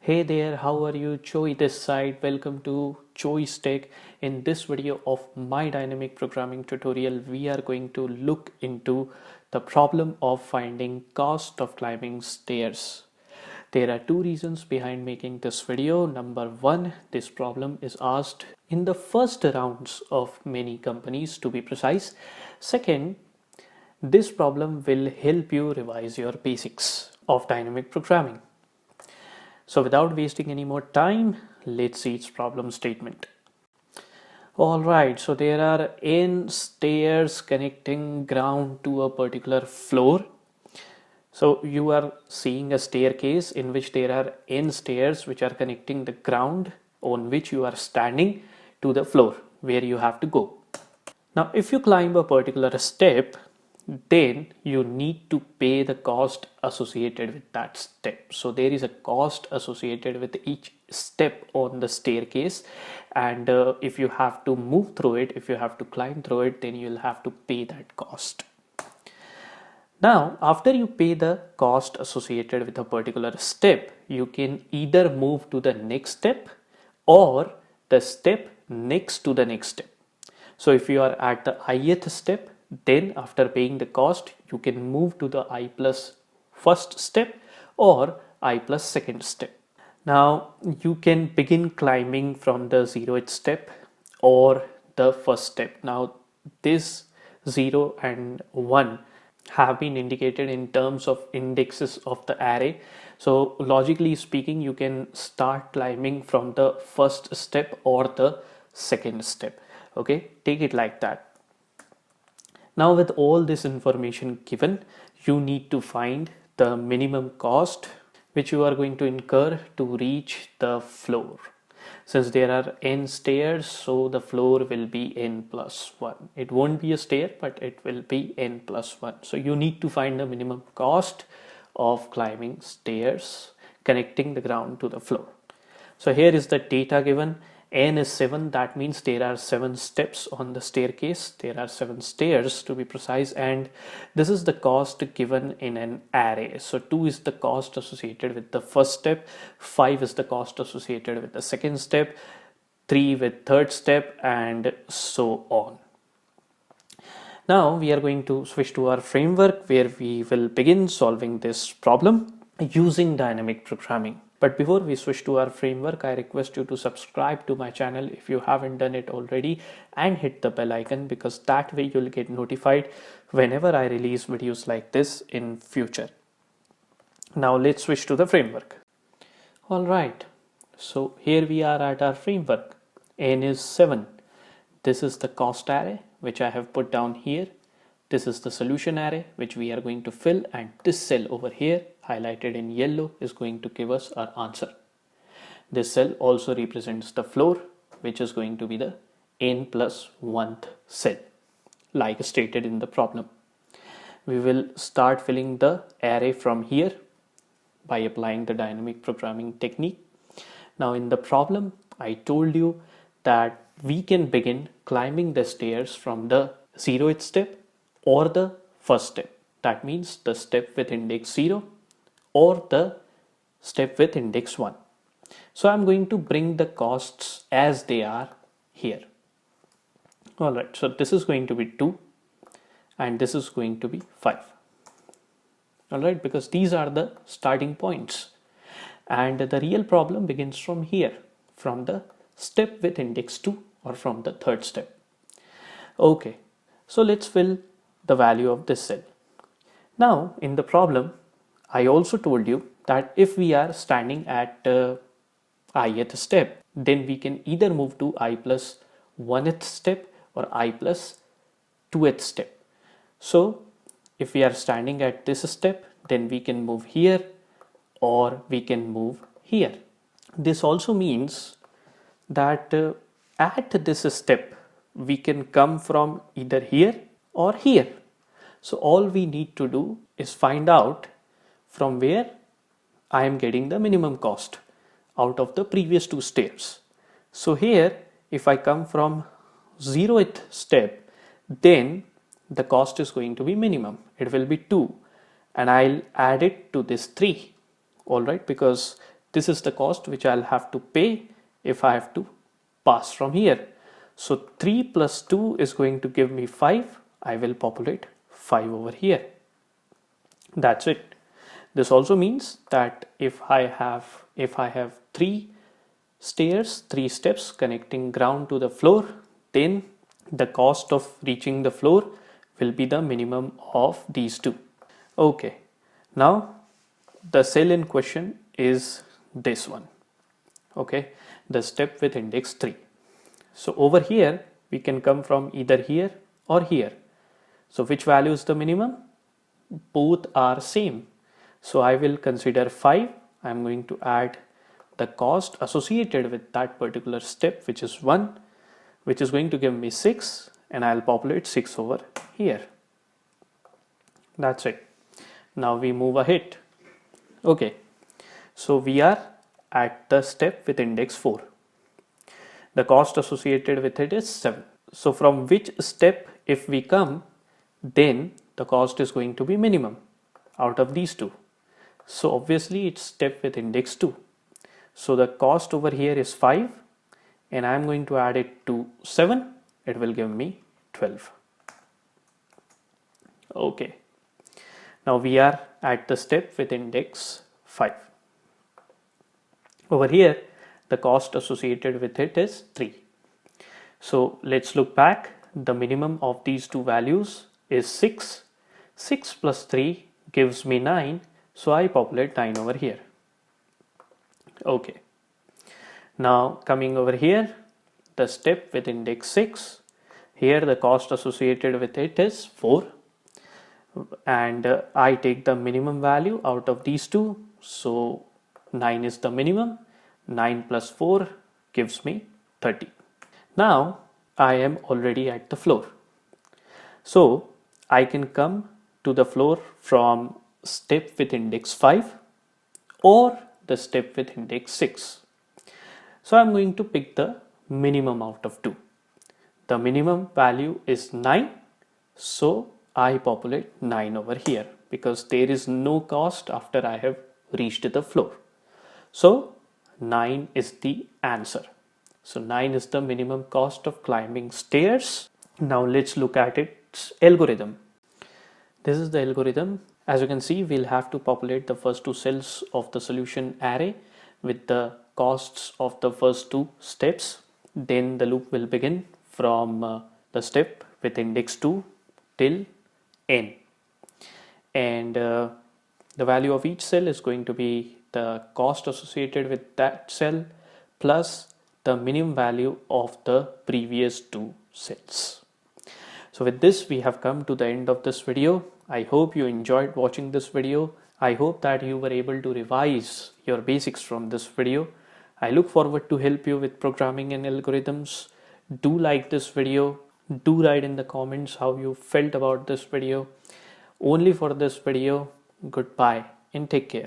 Hey there, how are you? Joey this side. Welcome to Joey's Tech. In this video of my dynamic programming tutorial, we are going to look into the problem of finding cost of climbing stairs. There are two reasons behind making this video. Number one, this problem is asked in the first rounds of many companies, to be precise. Second, this problem will help you revise your basics of dynamic programming. So without wasting any more time, let's see its problem statement. Alright, so there are n stairs connecting ground to a particular floor. So you are seeing a staircase in which there are n stairs which are connecting the ground on which you are standing to the floor where you have to go. Now if you climb a particular step, then you need to pay the cost associated with that step. So there is a cost associated with each step on the staircase, and if you have to move through it, if you have to climb through it, then you'll have to pay that cost. Now after you pay the cost associated with a particular step, you can either move to the next step or the step next to the next step. So if you are at the ith step, then after paying the cost, you can move to the I plus first step or I plus second step. Now you can begin climbing from the 0th step or the first step. Now this 0 and 1 have been indicated in terms of indexes of the array. So logically speaking, you can start climbing from the first step or the second step. Okay, take it like that. Now with all this information given, you need to find the minimum cost which you are going to incur to reach the floor. Since there are n stairs, so the floor will be n plus 1. It won't be a stair, but it will be n plus 1. So you need to find the minimum cost of climbing stairs connecting the ground to the floor. So here is the data given. N is 7, that means there are 7 steps on the staircase. There are 7 stairs to be precise, and this is the cost given in an array. So 2 is the cost associated with the first step, 5 is the cost associated with the second step, 3 with third step, and so on. Now we are going to switch to our framework where we will begin solving this problem using dynamic programming. But before we switch to our framework, I request you to subscribe to my channel if you haven't done it already and hit the bell icon, because that way you'll get notified whenever I release videos like this in future. Now let's switch to the framework. Alright, so here we are at our framework. N is 7. This is the cost array which I have put down here. This is the solution array which we are going to fill, and this cell over here highlighted in yellow is going to give us our answer. This cell also represents the floor, which is going to be the n plus 1th cell, like stated in the problem. We will start filling the array from here by applying the dynamic programming technique. Now in the problem, I told you that we can begin climbing the stairs from the 0th step or the first step. That means the step with index 0 or the step with index 1. So I'm going to bring the costs as they are here. Alright, so this is going to be 2 and this is going to be 5. Alright, because these are the starting points. And the real problem begins from here, from the step with index 2 or from the third step. Okay, so let's fill the value of this cell. Now in the problem, I also told you that if we are standing at ith step, then we can either move to I plus 1th step or I plus 2th step. So if we are standing at this step, then we can move here or we can move here. This also means that at this step, we can come from either here or here. So all we need to do is find out from where I am getting the minimum cost out of the previous 2 stairs. So here, if I come from 0th step, then the cost is going to be minimum. It will be 2, and I'll add it to this 3. Alright, because This is the cost which I'll have to pay if I have to pass from here. So 3 plus 2 is going to give me 5. I will populate 5 over here. That's it. This also means that if I have 3 stairs, 3 steps connecting ground to the floor, then the cost of reaching the floor will be the minimum of these two. Okay, now the cell in question is this one. Okay, the step with index 3. So over here we can come from either here or here. So which value is the minimum? Both are same. So I will consider 5. I'm going to add the cost associated with that particular step, which is 1, which is going to give me 6, and I'll populate 6 over here. That's it. Now we move ahead. Okay, so we are at the step with index 4. The cost associated with it is 7. So from which step if we come, then the cost is going to be minimum out of these two. So obviously it's step with index 2. So the cost over here is 5, and I'm going to add it to 7. It will give me 12. Okay. Now we are at the step with index 5. Over here, the cost associated with it is 3. So let's look back. The minimum of these two values is 6. 6 plus 3 gives me 9. So I populate 9 over here. Okay. Now coming over here, the step with index 6. Here the cost associated with it is 4. And I take the minimum value out of these two. So 9 is the minimum. 9 plus 4 gives me 30. Now I am already at the floor. So I can come to the floor from step with index 5 or the step with index 6. So I'm going to pick the minimum out of 2. The minimum value is 9. So I populate 9 over here because there is no cost after I have reached the floor. So 9 is the answer. So 9 is the minimum cost of climbing stairs. Now let's look at its algorithm. This is the algorithm. As you can see, we'll have to populate the first two cells of the solution array with the costs of the first two steps. Then the loop will begin from the step with index 2 till n. And the value of each cell is going to be the cost associated with that cell plus the minimum value of the previous two cells. So with this, we have come to the end of this video. I hope you enjoyed watching this video. I hope that you were able to revise your basics from this video. I look forward to help you with programming and algorithms. Do like this video. Do write in the comments how you felt about this video. Only for this video. Goodbye and take care.